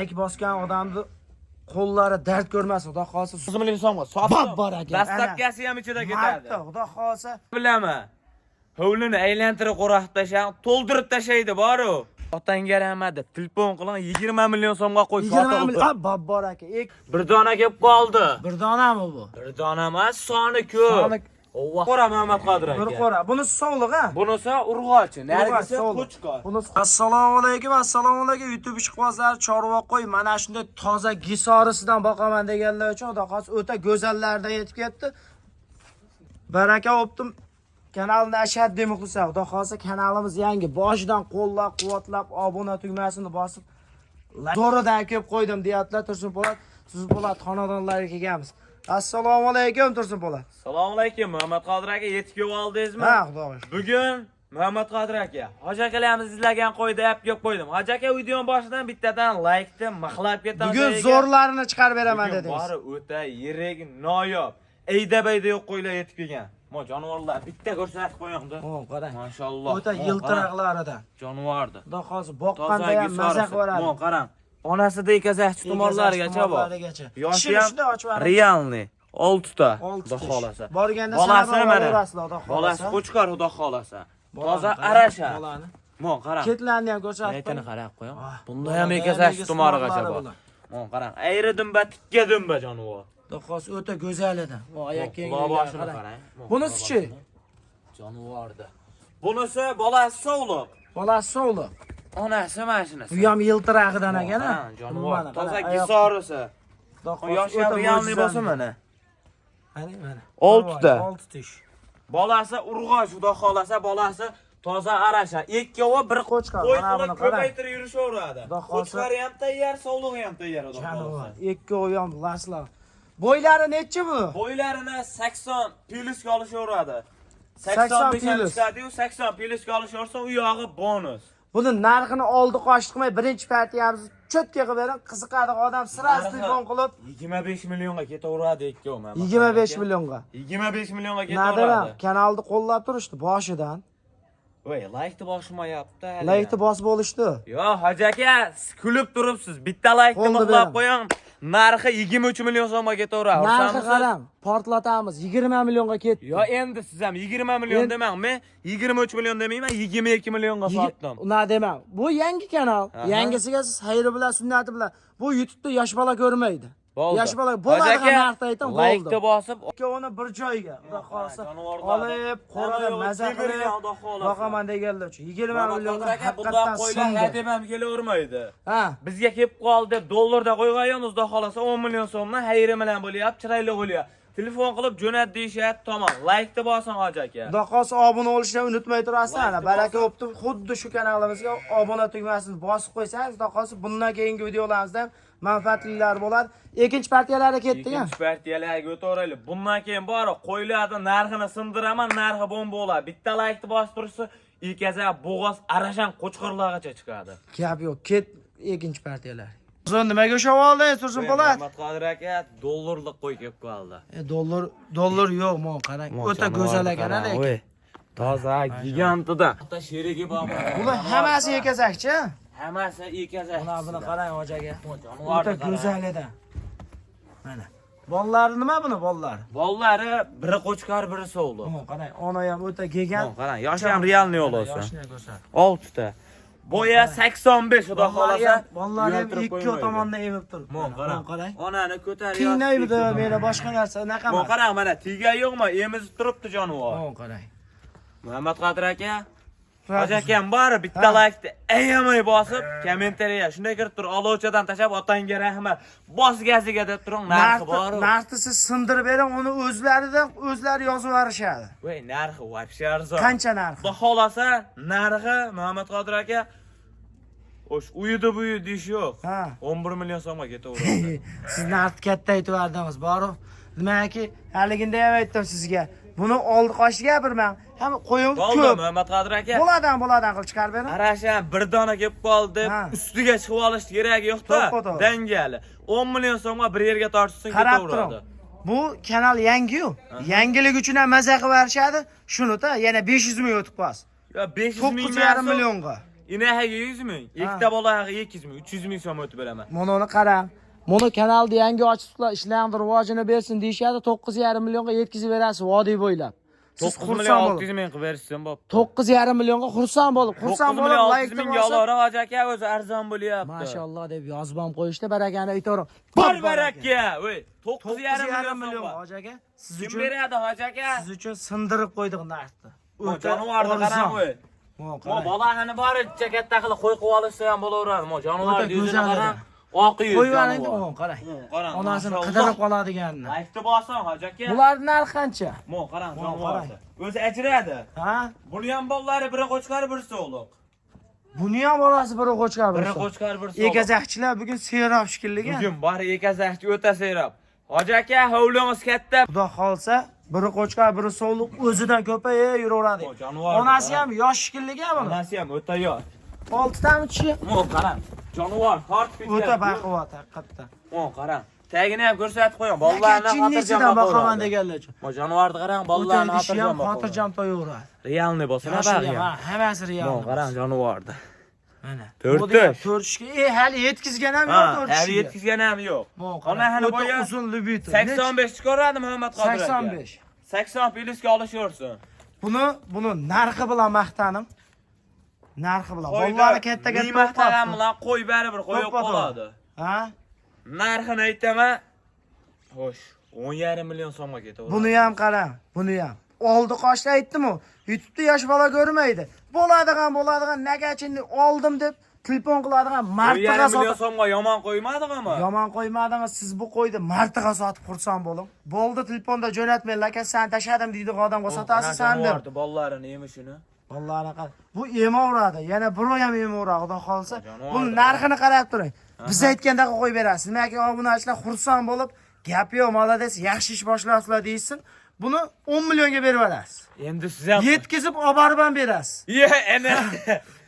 Like bosgan odamni qo'llari dard ko'rmas, xudo xolsa. 100 million so'mga Bab bor ekan. Dastlabkasi ham ichida ketadi. Xudo xolsa. Bilaman. Hovlini aylantirib qo'raqib tashang, to'ldirib tashaydi bor-u. Otangga rahmat, telefon qiling 20 million so'mga qo'y sotib. 20 million. Bab bor ekan. Bir dona kelib qoldi. Bir donami bu? Bir dona emas, soni ko'p. Alloh qora Muhammad Qodir aka. Bir qora. Bunisi sog'liq a? Bunisi urg'ochi, nargisi qo'chqor. Assalomu alaykum, assalomu alaykum YouTube ishqibozlari, chorva qo'y. Mana shunday toza gisorisidan boqaman deganlar uchun xudo xolsa o'ta go'zallardan yetib ketdi. Baraka optim. Kanalni ashaddiy muxlislar, xudo xolsa kanalimiz yangi. Boshidan qo'llab-quvvatlab, obuna tugmasini bosib, zo'ridan kelib qo'ydim deyaptilar. Tursun Po'lat, xonadonlarga kelganmiz. Assalomu alaykum Tursun Po'lat. Assalomu alaykum Muhammad Qodir aka, yetib kelib oldingizmi? Ha, xudo xo'sh. Bugun Muhammad Qodir aka, hoji akalarimiz izlagan qo'ydi, app kelib qo'ydim. Hoji aka videoning boshidan bittadan laykni maqlab ketamiz. Bugun zo'rlarini chiqarib beraman dedingiz. Bari o'ta yirik, noyob, ayda-bayda yo'q qo'ylar yetib kelgan. Mo jonivorlar bitta ko'rsatib qo'yingda. Mo, qarang. Mashalloh. O'ta yiltiraqlaridan. Jonivordi. Xudo xolsa boqqanda ham maza qiladi. Mo qarang. Onasida ekazakchi tumorlargacha bor. Yoshi ham realniy. 6 ta. Xudo xolasa. Borganda bolasini mana. Xudo xolasa. Bolasi qo'chqor Xudo xolasa. Toza arasha. Bolani. Mo qarang. Ketlarni ham ko'rsatib. Aytini qarab qo'ying. Bunda ham ekazakchi tumorgacha bor. Mo qarang. Ayri dumba, tikka dumba jonivor. Xudo xolsa o'ta go'zal edi. Mo oyoq boshini qarang. Bunisi-chi? Jonivordi. Bunisi bolasi sog'liq. Bolasi sog'liq. Onasi mashinasi. Bu ham yiltiragidan ekan a. Jonivor. Toza gisorisi. Yoshi ham realniy bo'lsa mana. Mana. 6 ta. 6 tish. Bolasi urg'och, xudo xolasa bolasi toza arasha. Ikkovi bir qo'chqor. Mana buni ko'paytirib yurishaveradi. Qo'chqor ham tayyor, sog'lig'i ham tayyor xudo xolasa. Ikkovi ham laslar. Bo'ylari necha bu? Bo'ylarini 80 plyusga olishaveradi. 85 chiqadi-yu, 80 plyusga olishaversa, u yog'i bonus. Buni narxini oldi qosh qilmay birinchi partiyamizni cho'tga qilib bering, qiziqadi odam sirasi telefon qilib 25 millionga ketaveradi ikkovi mana. 25 millionga. 25 millionga Nima ketaveradi. Kanalni qo'llab turishdi boshidan. Voy, laykni bosmayapti hali. Laykni bosib olishdi. Yo, hoji aka, kulib turibsiz. Bitta laykni bosib qo'ying. Narxi 23 million so'mga ketaveradi. Narxi qarang, portlatamiz. 20 millionga ketdi. Yo, endi siz ham 20 million demang. Men 23 million demayman, 22 millionga sotdim. Una demang. Bu yangi kanal. Yangisiga siz xayri bilan, sunnati bilan. Bu YouTube'da yosh bola ko'rmaydi. Yosh bola bo'ladigan narxda ayting, bo'ldi. Laykni bosib, ikkovini bir joyga, xudo xolsa, olib, qo'rada maza qilib, boqaman deganlar uchun 20 millionga haqiqatan qo'ylar hadeb ham kelavermaydi. Ha, bizga kelib qoldi deb dollarda qo'yganmiz, xudo xolasa 10 million so'mdan xayri bilan bo'lyapti, chiroyli bo'lyapti. Telefon qilib jo'nat deyishyapti, tamom. Laykni bosing hoji aka. Xudo xolsa obuna olishni unutmay turasizlar. Ana baraka bo'pti. Xuddi shu kanalimizga obuna tugmasini bosib qo'ysangiz, xudo xolsa bundan keyingi videolarimizda manfaatlilar bo'ladi. Ikkinchi partiyalarga ketdik-a? Ikkinchi partiyalarga o'taylik. Bundan keyin bori qo'ylarni narxini sindiraman, narxi bomba bo'ladi. Bitta laykni bosib tursa, ekaza bo'g'oz arashan qo'chqorlargacha chiqadi. Gap yo'q, ket ikkinchi partiyalar. Siz nimaga o'sha oldingiz, Tursun Po'lat? Muhammad Qodir aka dollarlik qo'y kelib qoldi. Dollar yo'q, mo qarang. O'ta go'zal ekan lekin. Toza gigantida. Hatto sherigi bormi? Bular hammasi ekazakchi. Hammasi ekazak. Buni qarang hoji aka. O'ta go'zal edi. Mana. Bollari nima buni bollar? Bollari biri qo'chqor, biri sog'liq. Qarang, ona ham o'ta gigant. Qarang, yoshi ham realniy bo'lsa. Yoshni ko'rsat. 6 ta. Bo'ya 85 xudo xolasa. Bollar ham ikki tomondan emib turibdi. Qarang. Onani ko'taryapti. Tingnaymidi, meni boshqa narsa anaqa emas. Qarang, mana tiga yo'qmi? Emizib turibdi jonivor. Qarang. Muhammad Qodir aka, hoji akam bor, bitta laykni ayamay bosib, kommentariya shunday kirib tur, olovchadan tashab otangga rahmat. Bos gaziga deb turing, narxi bor. Narxni siz sindirib bering, uni o'zlari yozib berishadi. Voy, narxi вообще arzon. Qancha narxi? Xudo xolasa, narxi Muhammad Qodir aka o'sh uyida buyi deyish yo'q. 11 million so'mga ketaveradi. Siz narxni katta aytibardingiz, bor. Nimaiki, haliginda ham aytdim sizga. Buni oldi qo'shib gapirmang. Hamma qo'yim ko'p. Muhammad Qodir aka. Bo'ladan qilib chiqarib bering. Arashan bir dona kelib qoldi deb ustiga chiqib olish kerak yo'q-da. Dangali. 10 million so'mga bir yerga tortishsin ketaveradi. Bu kanal yangi-ku. Yangilik uchun ham maza qilib berishadi. Shuni-da yana 500 ming o'tib qolsin. Yo 500 ming 9,5 millionga. İneğe 100 ming, ikkita bolaga 200 ming, 300 ming so'm o'tib beraman. Buni qarang. Buni kanalda yangi ochibsizlar, ishlarni rivojini bersin deyishadi, 9,5 millionga yetkazib berasiz vodiy bo'ylab. Siz 9 million 600 ming qilib berishsin bo'pti. 9,5 millionga xursand bo'lib, 9 million 600 ming yo'lora hoji aka o'zi arzon bo'lyapti. Mashallah deb yozib ham qo'yishdi, barakani aytavering. Bor baraka, voy. 9,5 million hoji aka. Siz kim uchun beradi hoji aka? siz uchun sindirib qo'ydik narxni. Jonivorni qarang voy. Mo bolani bori katta qilib qo'y qilib olishsa ham bo'laveradi. Mo jonivor yuzini qarang. Oq yuz. Qo'yvani qarang. Qarang. Onasini qidirib qoladiganini. Aytdi bosan hoji aka. Bularning narxi qancha? Mo qarang jonivorni. O'zi ajradi. Ha? Buni ham bolalari biri qo'chqar biri so'liq. Buni ham bolasi biri qo'chqar Biri qo'chqar biri so'liq. Egazakchilar bugun serob shikilliga. Bugun bari egazakchi o'ta serob. Hoji aka, hovlingiz katta. Xudo xolsa, biri qo'chqar, biri so'liq o'zidan ko'payib yuraveradi. Onasi ham yosh shikilliga buni. Onasi ham o'ta yosh. 6 tami kishi? Mo qarang. Jonivor tort ketdi. O'ta baquvvat haqiqatdan. Mo qarang. Tagini ham ko'rsatib qo'ying. Bolalarni xotirjam boqaman deganlar uchun. Mo jonivorni qarang, bolalarni xotirjam boqaman. Xotirjam to'yaveradi. Realniy bo'lsin bari. Ha, hammasi real. Mo qarang jonivorni. Mana. 4 hali yetkizgan ham yo'q 4 hali yetkizgan ham yo'q. Ona hali boya uzun lubitr. 85 chiqaradi Muhammad Qodir aka. 85. 80 plyusga olishaversin. Buni narxi bilan maqtanim. Narxi bilan. Bolalarni kattaga maqtagan bilan qo'y baribir qo'yib qoladi. Ha? Narxini aytaman. Xo'sh, 10,5 million so'mga ketadi. Buni ham qarang, buni ham. Oldi qoshda aytdim-ku, YouTube'da yosh bola ko'rmaydi. Bo'ladigan nagachini oldim deb telefon qiladigan martaga 10,5 million so'mga yomon qo'ymadingmi? Yomon qo'ymadingiz, siz bu qo'yni martaga sotib xursand bo'ling. Bo'ldi telefonda jo'natmaylar, aka sen tashadim deydi odamga sotasiz sen deb. Bolalarini yemishini. Bolalarni qara. Bu emaveradi, yana bir oy ham emaveradi, xudo xolsa. Buni narxini qarab turing. Biz aytgandaqa qo'yib berasiz. Nimaga obunachilar xursand bo'lib, gap yo'q, молодец, yaxshi ish boshlayapsizlar deysin. Buni 10 millionga berib olasiz. Endi siz ham yetkizib olib borib ham berasiz. Ana.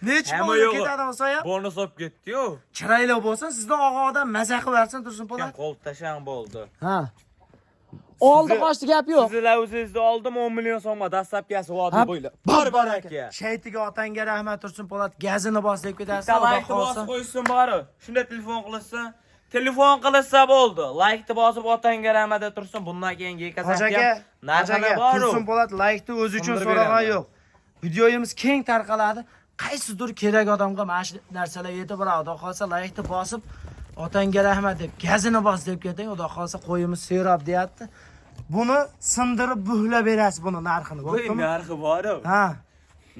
Necha pulga ketadi bo'lsa ham? Bonus olib ketdi-yu. Chiroyli bo'lsa, sizdan og'adan maza qilib bersin tursin po'lat. Qo'l tashang bo'ldi. Ha. Oldi qochdi gap yo'q. Sizlar o'zingizda oldim 10 million so'mga dastlabkasi vodiy bo'ylab. Bor aka. Shaytiga otangga rahmat tursin po'lat, gazini bos deb ketasiz. Like bosib qo'ysin bari. Shunda telefon qilsa, telefon qilsa bo'ldi. Like bosib otangga rahmat deb tursin. Bundan keyin Hojaga, narxini bor. Tursin po'lat like-ni o'zi uchun so'ragan yo'q. Videoyimiz keng tarqaladi. Qaysidir kerak odamga mana shu narsalar yetib boradi. Xudo xolsa like-ni bosib otangga rahmat deb, gazini bos deb keting. Xudo xolsa qo'yimiz serob deyapti. Buni sindirib buhlab berasiz buni narxini. Bo'ptimi? Narxi bor-ku. Ha.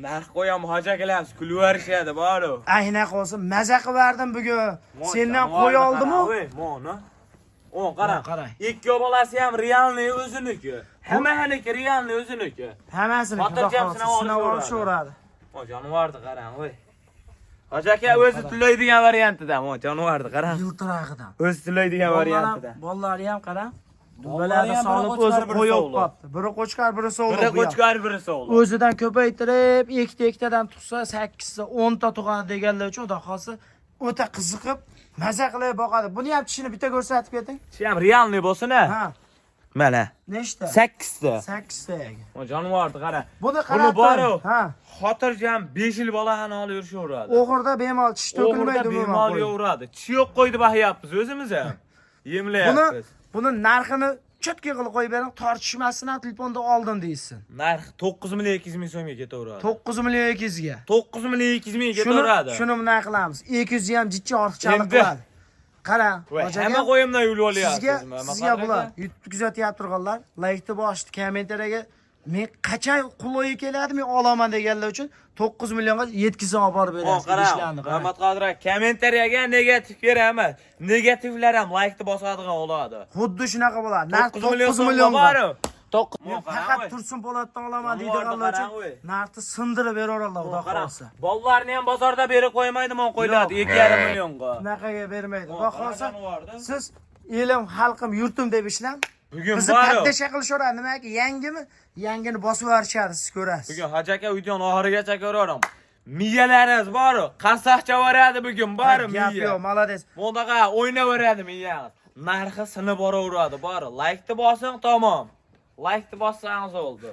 Narx qo'yam hojakilar kulib berishadi bor-ku. Ayna qolsin, maza qilib berdim bugun. Sendan qo'y oldim-ku. Mo'ni. O qarang. Ikki bolasi ham realniy o'ziniki. Hammaniki realniy o'ziniki. Hammasini sinab olishaveradi. O jonivorni qarang, voy. Hoji aka o'zi tullaydigan variantida, mo jonivorni qarang. Yiltirag'idan. O'zi tullaydigan variantida. Bolalari ham qarang. Dubalarni solib o'zi qo'yib qopti. Biri qo'chqar, biri so'liq. Biri qo'chqar, biri so'liq. O'zidan ko'paytirib, ikkitadan tug'sa, 8ta, 10 ta tug'adi deganlar uchun xudo xolsa o'ta qiziqib, maza qilib boqadi. Buni ham tishini bitta ko'rsatib keting. Tishi ham realniy bo'lsin-a. Ha. Mana. Nechta? 8 ta. 8 ta. O jonivorni qara. Buni qarab bor-ku. Ha. Xotirjam 5 yil bolani olib yurishaveradi. O'g'irda bemalol tish to'kilmaydi umuman. Bemalol yo'radi. Tish yo'q qo'ydi bahyapmiz o'zimiz ham. Yemlayapmiz. Buni narxini chotki qilib qo'yib bering, tortishmasdan telefonda oldim deysin. Narx 9 million 200 ming so'mga ketaveradi. 9 million 200 ga. 9 million 200 ming ketaveradi. Shuni nima qilamiz? 200 ham jichcha ortiqchalik qiladi. Qarang, hamma qo'yimdan yulib olyapsiz. Sizga bular YouTube kuzatyapti turganlar, like-ni bosishni, kommentariyaga men qachon quloyi keladi, men olaman deganlar uchun 9 millionga yetkazib olib borib berasiz ishlarni. Muhammad Qodir aka, kommentariyaga negativ beraman. Negativlar ham like-ni bosadigan bo'ladi. Xuddi shunaqa bo'ladi. Narx 9 million bor. Faqat Tursun Po'latdan olaman deydiganlar uchun narxni sindirib beraveradilar, xudo xolsa. Bolalarni ham bozorda berib qo'ymaydi, men qo'yiladi 2,5 millionga. Bunaqaga bermaydi. Xudo xolsa siz elim, xalqim, yurtim deb ishlang. Bugun bizni katta qilishaveradi. Nimaki yangimi? Yangini bosib yuborishadi, siz ko'rasiz. Bugun Hoji aka videoni oxirigacha ko'raveram. Miyalarimiz bor-ku, qarsaqcha boradi bugun, bor-ku miya. Gap yo'q, молодец. Bundaqa o'ynaveradi miyangiz. Narxi sinib boraveradi, bor. Like-ni bosing, tamom. Like-ni bossangiz bo'ldi.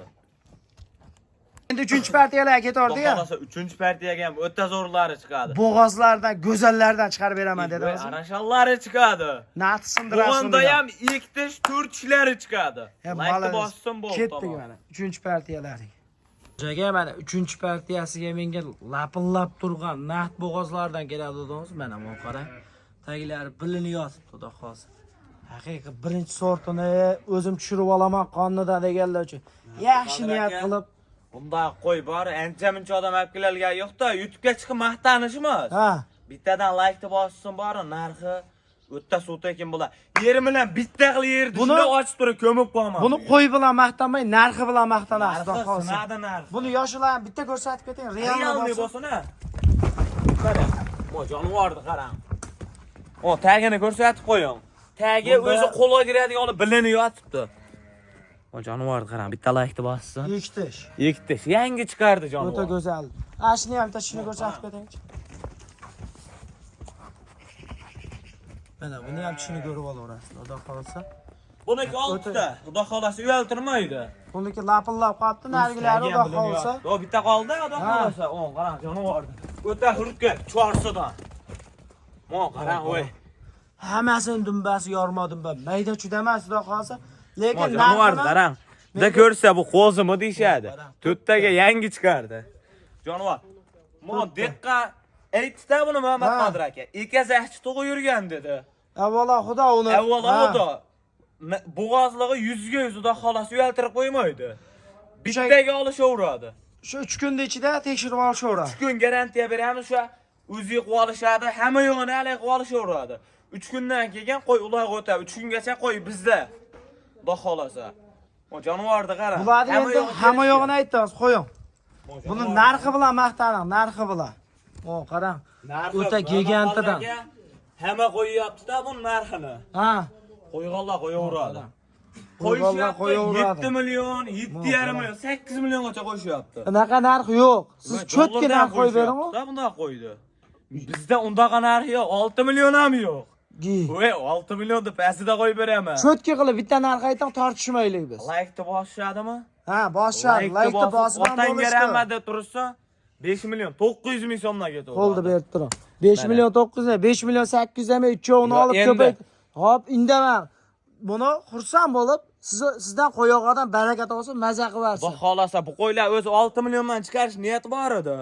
Endi 3-partiyalarga ketardi-ya. Xohlasa 3-partiyaga ham o'ta zo'rlari chiqadi. Bo'g'ozlardan, go'zallardan chiqarib beraman dedi Voy, o'zi. arashallari chiqadi. Nati sindirasiz. Bunda ham 2 4 tishlari chiqadi. Like bossin bo'ldi. Ketdik mana 3-partiyalariga. Joyga mana 3-partiyasiga menga lapillab turgan naqd bo'g'ozlardan keladi dedingiz. Mana bu qarang. Taglari bilinib yotibdi, xudo xohlasa. Haqiqiy birinchi sortini o'zim tushirib olaman qonida deganlar uchun. Yaxshi niyat qilib. Bunda qo'y bor, ancha-muncha odam olib kelgan yo'q-da, YouTube'ga chiqib maqtanishimiz. Ha. Bittadan like bossin bor, narxi o'ta suvta ekan bular. Yeri bilan bitta qilib yerdi, shunda ochib turib ko'mib qo'yaman. Buni qo'y bilan maqtanmay, narxi bilan maqtanasiz, xudo xohlasa. Sinadi narxi. Buni yoshilar bitta ko'rsatib keting, Realni bo'lsin-a. Qarang, mo jonivorni qarang. O tagini ko'rsatib qo'ying. Tagi o'zi qo'lga kiradigan olib bilinib yotibdi. O jonivorni qarang, bitta like bossin. Ikkitish, yangi chiqardi jonivor. O'ta go'zal. Shuni ham bitta shuni ko'rsatib keting. Mana buni ham shuni ko'rib olaverasiz, xudo xohlasa. Buniki oltita, xudo xohlasa uyaltirmaydi. Buniki lapillab qolibdi, nargilari xudo xohlasa. O bitta qoldi, xudo xohlasa. O qarang jonivorni. O'ta hurkka, chorsidan. Mo qarang, voy. Hammasini dumbasi yorma-dumba, mayda chuda emas, xudo xohlasa. Lekin jonivorni qarang. Da ko'rsa bu qo'zimi deyshadi. To'rttaga yangi chiqardi. Jonivor. Mo deqqa aytdi buni Muhammad Qodir aka. Ikazachchi tug'i yurgan dedi. Avvalo xudo uni. Avvalo xudo. Bo'g'ozlig'i 100 ga 100 xudo xolasi uyaltirib qo'ymaydi. Bittaga olishaveradi. Shu 3 kunning ichida tekshirib olishaveradi. 3 kun garantiya beramiz, o'sha o'zi qilib olishadi, hamma yo'g'ini hali qilib olishaveradi. 3 kundan keyin qo'y uloq o'tadi. 3 kungacha qo'y bizda. Xudo xolasa. O jonivorni qarang. Bularni endi hamma yo'g'ini aytdingiz, qo'ying. Buni narxi bilan maqtaning, narxi bilan. O qarang. O'ta gigantidan. Hamma qo'yyapti-da bu narxini. Ha. Qo'yganlar qo'yaveradi. Qo'yganlar qo'yaveradi. 7 million, 7,5 million, 8 milliongacha qo'shyapti. Unaqa narx yo'q. Siz cho'tgina qo'y bering-ku. Bunday qo'ydi. Bizda undaqa narx yo'q, 6 million ham yo'q. Voy, 6 millionda pastida qo'yib beraman. Cho'tki qilib bitta narx ayting, tortishmaylik biz. Like bosishadimi? Ha, bosishadi. Like bosib otanga rahmat deb tursa 5 million 900 ming so'mdan ketadi. Qo'lda berib turing. 5 million 900, 5 million 800 ham uchovini olib ko'payt. Hop, indamam. Buni xursand bo'lib, sizdan qo'yoqdan baraka topsin, maza qilarsiz. Xudo xolasa bu qo'ylar o'zi 6 milliondan chiqarish niyati bor edi.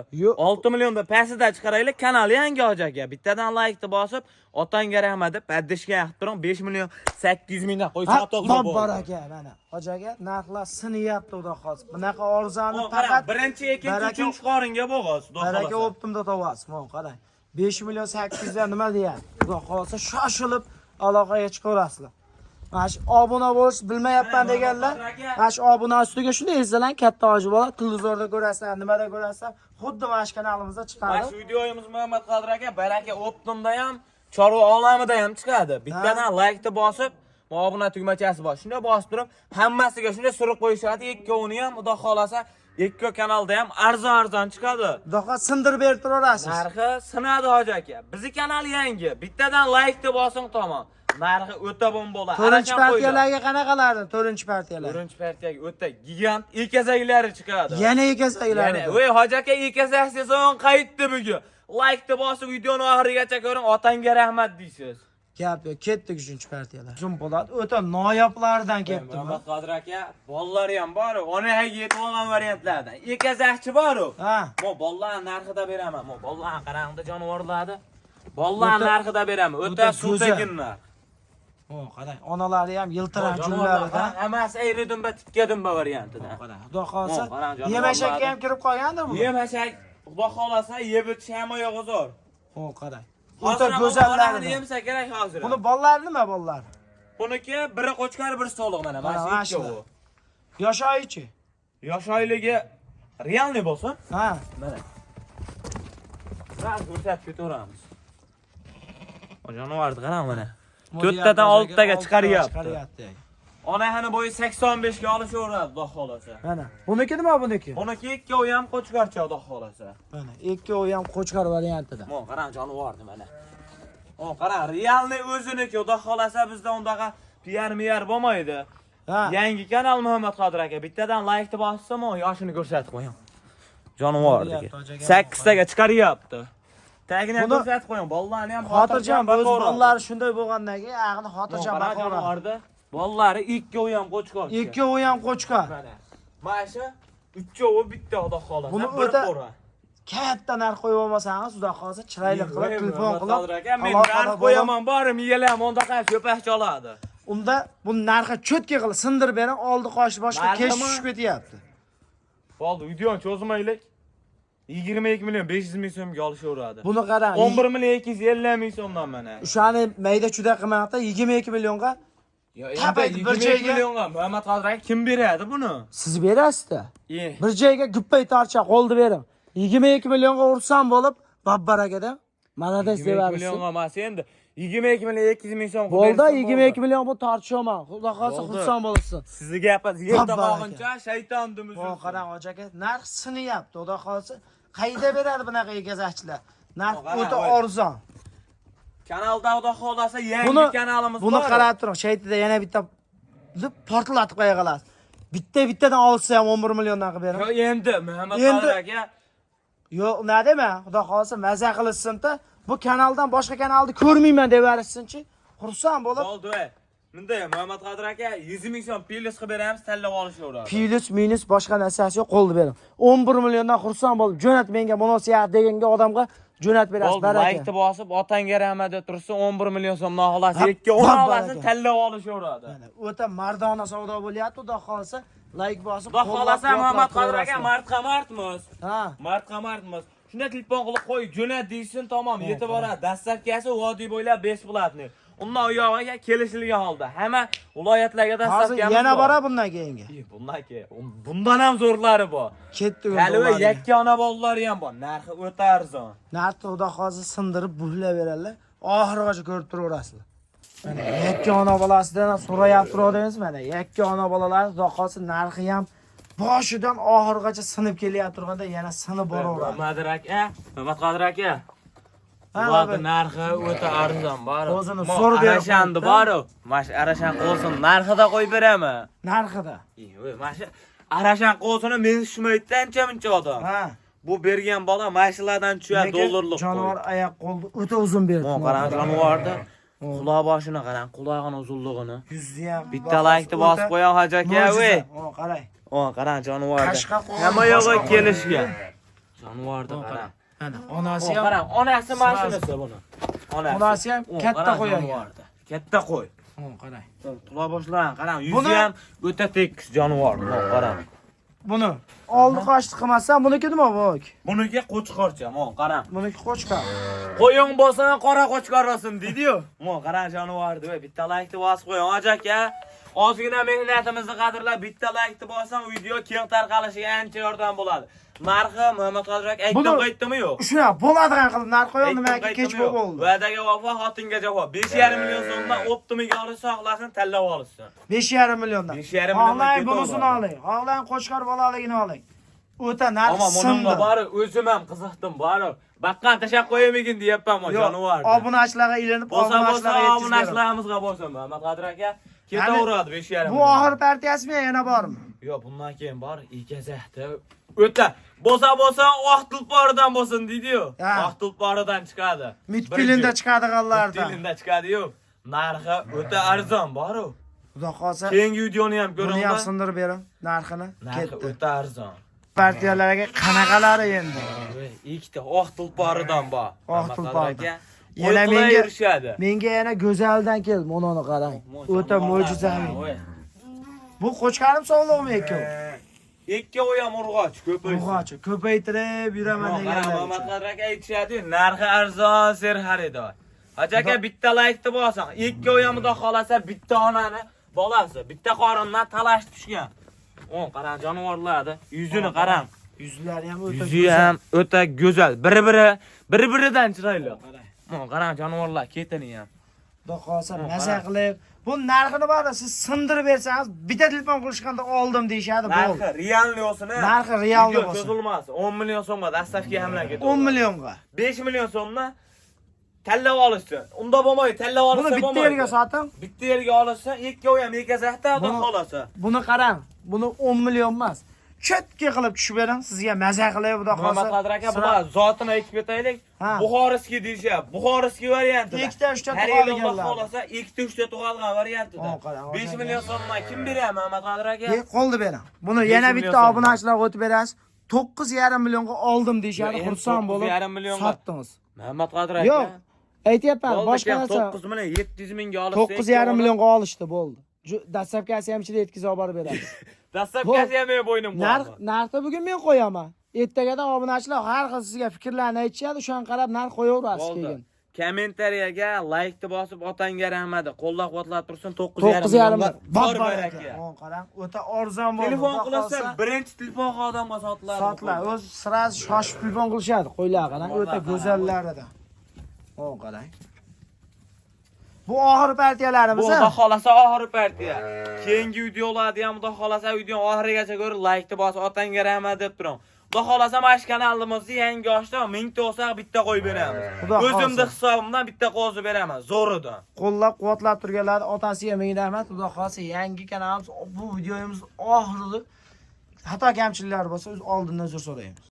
6 millionda pastida chiqaraylik, kanal yangi hojaga. Bittadan like bosib, otanga rahmat deb paddishga yaqib turing, 5 million 800 mingdan qo'y sotib qo'yib baraka mana. Hojaga narxlar siniyapti, xudo xolos. Bunaqa arzonni faqat birinchi, ikkinchi, uchinchi qoringa bo'g'oz, xudo xolasa. Baraka optimda topasiz, mana qarang. 5 million 800 dan nima deyapti? Xudo xolasa shoshilib aloqaga chiqaverasizlar. Mana shu obuna bo'lish bilmayapman deganlar, mana shu obuna ustiga shuni eslalang, katta oji bola, televizorda ko'rasizlar, nimada ko'rasizlar, xuddi mana shu kanalimizda chiqadi. Mana shu videoyimiz Muhammad Qodir aka baraka optimda ham, chorva olamida ham chiqadi. Bittadan like bosib, obuna tugmachasi bor. Shunda bosib turib, hammasiga shunday surib qo'yishadi, ikkovini ham, xudo xolasa, ikki kanalda ham arzon chiqadi. Xudo sindirib berib turaverasiz. Narxi sinadi hoji aka. Bizning kanal yangi. Bittadan like bosing tamom. Narxi o'ta bombola. 4-partiyalarga qanaqalardi? 4-partiyalar. 4-partiyaga o'ta gigant ekazaklari chiqadi. Yana ekazaklari. Voy hoji aka, ekazak sezon qaytdi bugun. Like bosib videoni oxirigacha ko'ring, otangga rahmat deysiz. Gap yo'q, ketdik 3-partiyalar. Zum bo'ladi. O'ta noyoblaridan ketdi. Muhammad Qodir aka, bollari ham bor, onaga yetib olgan variantlardan. Ekazakchi bor-ku. Ha. Mo bollar narxida beraman. Mo bollar qarangda jonivorlardi. Bollar narxida beraman. O'ta suvtekinlar. O, qarang, onalari ham yiltirab junlarida. Hammasi ayridimba, tikadimba variantida. Qarang, xudo xolasa, yemashakka ham kirib qolgandir bu. Yemashak, xudo xolasa, yeb o'tish ham yo'q zo'r. O, qarang. O'ta go'zallarni yemsa kerak hozir. Buni bollar nima bollar? Buniki biri qo'chqar, biri so'liq mana. Mana shu ikkovi. Yosh oyichi? Yosh oyligi realniy bo'lsin. Ha. Mana. Raz ko'rsatib ketaveramiz. O jonivorni qarang mana. 4tadan 6taga chiqaryapti. Onahani bo'yi 85 ga olishaveradi, xudo xolasa. Mana. Buniki nima buniki? Buniki ikkovi ham qo'chqarcha, xudo xolasa. Mana, ikkovi ham qo'chqar variantida. Mo, qarang jonivorni mana. O, qarang, realniy o'ziniki, xudo xolasa bizda undaqa PR bo'lmaydi. Ha. Yangi kanal Muhammad Qodir aka. Bittadan like bossam, yoshini ko'rsatib qo'ying. Jonivordi. 8 taga chiqaryapti. Tagini ham Buni- ko'rsatib qo'ying. Bolalarni ham Xotirjam o'z bolalari shunday bo'lgandan keyin ayog'ini xotirjam boqaveradi. jonivordi. Bolalari ikkovi ham qo'chqor. Ikkovi ham qo'chqa. Mana shu uchovi bitta xudo xolasa. Buni bir o'ta- qo'ra. Katta narx qo'yib olmasangiz, xudo xohlasa chiroyli qilib telefon qilib. Men narx qo'yaman, borim yelam, onda qay ko'pak choladi. Unda bu narxi cho'tki qilib sindirib bering, oldi qoshi boshqa Narximi? kesh tushib ketyapti. Bo'ldi, videoni cho'zmaylik. 22 million 500 ming so'mga olishaveradi. Buni qarang. 11 million 250 ming so'mdan mana. O'shani mayda chuda qilmoqda 22 millionga Yo, Tapaydi, endi bir 22 joyga- millionga Muhammad Qodir aka kim beradi buni? siz berasiz-da. E, Bir joyga guppay tarcha qoldi bering. 22 millionga ursam bo'lib, babbarakada. Mana da 22 sevarsiz. millionga emas endi 22 million 200 ming so'm. Bo'ldi 22 million bu tarchaman. Xudo xohlasa Bo'ldi. xursand bo'lsin. Sizni gapingiz yerda Babbar aka. qolguncha shaytondimiz. Bu qarang hoji aka, narx sinyapti. Xudo xohlasa qayda beradi bunaqa egazakchilar? Narx Qarang, o'ta voy. arzon. Kanalda xudo xolasa yangi Buni kanalimiz buni bor. qarab turing. Shaytida yana bitta deb portlatib qo'ya qolasiz. Bittadan olsa ham 11 milliondan qilib bering. Yo, endi Muhammad Endi- Qodir aka Yo'q, nima dema? Xudo xohlasa maza qilishsin-da, bu kanaldan boshqa kanalni ko'rmayman deb berishsin-chi. Xursand bo'lib, bo'ldi. Bunday Muhammad Qodir aka 100 ming so'm plyus qilib beramiz, tanlab olishaveradi. plus minus boshqa narsasi yo'q, qo'lda bering. 11 milliondan xursand bo'lib, jo'nat menga munosiyat deganga odamga jo'nat berasiz, Bo'ldi, baraka. laykni bosib, otangga rahmat deb tursa 11 million so'mdan xolasi Ha, 2 10 babbar olasini aka. tanlab olishaveradi. Mana o'ta mardona savdo bo'lyapti, xudo xohlasa layk bosib, Xudo xolasa Muhammad Qodir aka qo'yarasiz. martqa martmiz. Ha, Martmiz. Shunda telefon qilib qo'y, jo'nat deysin, tamom, yetib boradi. Dastlabkasi vodiy bo'ylab 5 pulатni. Undan uyog'iga kelishilgan holda. Hamma viloyatlarga hozir dastlabkamiz yana bor. bora bundan keyingi. Bundan keyin bundan ham zo'rlari bor. Ketdi Hali yo'lda. yakka ona bolalari ham bor. Narxi o'ta arzon. Narxni xudo xohlasa sindirib buhlab beradilar. Oxirigacha ko'rib turaverasizlar. Mana yakka ona bolasidan so'rayapti turadingiz mana. Yakka ona bolalar xudo xohlasa narxi ham boshidan oxirigacha sinib kelyapti turganda yana sinib boraveradi. Muhammad Qodir aka. Ha, Bularning abi. narxi o'ta arzon bor. O'zini so'rib berib Arashandi qo'yibdi. bor. Mash arashan qo'lsin narxida qo'yib beraman. Narxida. Mash arashan qo'lsini men tushmaydi ancha-muncha odam. Ha. Bu bergan bola mashlardan tushadi dollarlik. Jonivor oyoq qo'lni o'ta uzun berdi. Mo qarang jonivorni. Quloq boshini qarang, qulog'ini uzunligini. Yuzni ham. Bitta laykni bosib qo'ying hoji aka, voy. O, qarang. Qarang jonivorni. Qashqa qo'l- Hamma yog'i kelishgan. Jonivorni qarang. Mana onasi ham. Qarang, onasi mashinasi buni. Onasi ham katta qo'ygan. Katta qo'y. Qarang. Quloq boshlaring, qarang, yuzi Buni- ham o'ta tekis jonivor. Qarang. Buni oldi qochdi qilmasam buniki nima bu? Buniki qo'chqorcha, qarang. Buniki qo'chqa. Qo'ying bo'lsa qora qo'chqor bo'lsin deydi-yu. Qarang jonivorni, voy, bitta laykni bosib qo'ying hoji aka. Ozgina mehnatimizni qadrlab bitta laykni bossam video keng tarqalishiga ancha yordam bo'ladi. Narxi Muhammad Qodir aka aytdim qaytdimi yo'q? Shuna bo'ladigan qilib narx qo'ying, nimaga kech bo'ldi. Va'daga vafo, xotinga javob. 5,5 million so'mdan optimiga olsa xohlasin, tanlab olsin. 5,5 milliondan. 5,5 milliondan Xohlang ketaveradi. bunisini oling. Xohlang qo'chqor bolaligini oling. O'ta narx Ammo bunga sindi. bari o'zim ham qiziqdim, bari. Baqqan tashab qo'yamigin deyapman, jonivor. Obunachilarga ilinib, Bo'lsa obunachilarga yetkazib. obunachilarimizga bo'lsin, Muhammad Qodir aka. Ketaveradi 5,5 Bu million. oxir partiyasimi yana bormi? Yo'q, bundan keyin bor, egazakda. O'ta bo'lsa oq tulporidan bo'lsin deydi-yu. Ha. Oq tulporidan chiqadi. Mitfilinda chiqadiganlardan. Mitfilinda chiqadi-yu. Narxi o'ta arzon bor-u. Xudo xolsa, Keyingi videoni ham buni ham ko'ringlar. sindirib bering narxini. Narxi Ketdi. o'ta arzon. Partiyalarga qanaqalari endi? Ikkita oq tulporidan bor. Oq tulporidan. Yana Yana menga yurishadi. menga yana go'zaldan keldi. Mononi qarang. O'ta mo'jizaviy. Bu qo'chqarim sog'lig'imi ekan? Ikkovi ham urg'och, ko'paysin. Urg'och, ko'paytirib yuraman deganlar. Muhammad Qodir aka aytishadi, narxi arzon, ser xaridor. Hoji aka bitta laykni bosing. Ikkovi ham xudo xolasa bitta onani bolasi, bitta qorindan talash tushgan. Qarang jonivorlarni, yuzini qarang. Yuzlari ham o'ta Yuzi ham o'ta go'zal. Bir-biridan chiroyli. Qarang jonivorlar ketini ham. Xudo xolsa maza qilib, bu narxini bor, siz sindirib bersangiz, bitta telefon qilishganda oldim deyshadi, bo'ldi. Narxi realni bo'lsin. Narxi realni bo'lsin. Cho'zilmas. 10 million so'mga dastavka hamla ketadi. 10 millionga. 5 million so'mdan tanlab olishsin. Unda bo'lmaydi, tanlab olsa Buni bo'lmaydi. bitta yerga soting. Bitta yerga olishsa, ikkovi ham egazakda xudo xolasa. Buni qarang. Buni 10 million emas. chetga qilib tushib bering. Sizga maza qilay xudo xolsa. Muhammad Qadir aka, bular zotini aytib ketaylik. Ha. Buxorskiy deyishyapti. Buxorskiy variantida. Ikkita, uchta Har tug'ilgan yil Alloh lar. xolasa, ikkita, uchta tug'ilgan variantida. Oh, qarang, 5 million so'mdan kim beradi Muhammad Qadir aka? Qoldi bering. Buni 5 yana million bitta so'm. obunachilarga o'tib berasiz. 9,5 millionga oldim deyshadi, Yo, endi xursand bo'lib 9,5 millionga. sotdingiz. Muhammad Qadir aka. Yo'q, aytyapman, boshqa narsa 9 million 700 mingga olib 9,5 millionga olishdi, bo'ldi. Dastlabkasi ham ichida yetkazib olib beramiz. Dastlabkasi ham men bo'ynim Narxni bugun men qo'yaman. Ertagada obunachilar har xil sizga fikrlarni aytishadi, o'shanga qarab narx qo'yaverasiz keyin. Kommentariyaga like bosib otangga rahmat. Qo'llab-quvvatlab tursin 9,5 millionga. Bor baraka. Qarang, o'ta arzon bo'ldi. Telefon qilsa, birinchi telefon odamga sotiladi. Sotiladi. O'z sirasi shoshib telefon qilishadi. Qo'ylar qarang, o'ta go'zallarida. Qarang. Bu oxir partiyalarimiz. Bu xudo xolasa oxirgi partiya. Keyingi videolarda ham xudo xolasa video oxirigacha ko'rib like bosib otangga rahmat deb turing. Xudo xolasa mana shu kanalimizni yangi ochdim, 1000 ta olsa bitta qo'yib beramiz. O'zimda hisobimdan bitta qo'zib beraman, zo'rida. Qo'llab-quvvatlab turganlar otasiga ming rahmat. Xudo xolasa yangi kanalimiz bu videomiz oxirida hatto kamchiliklar bo'lsa, o'z oldindan uzr so'raymiz.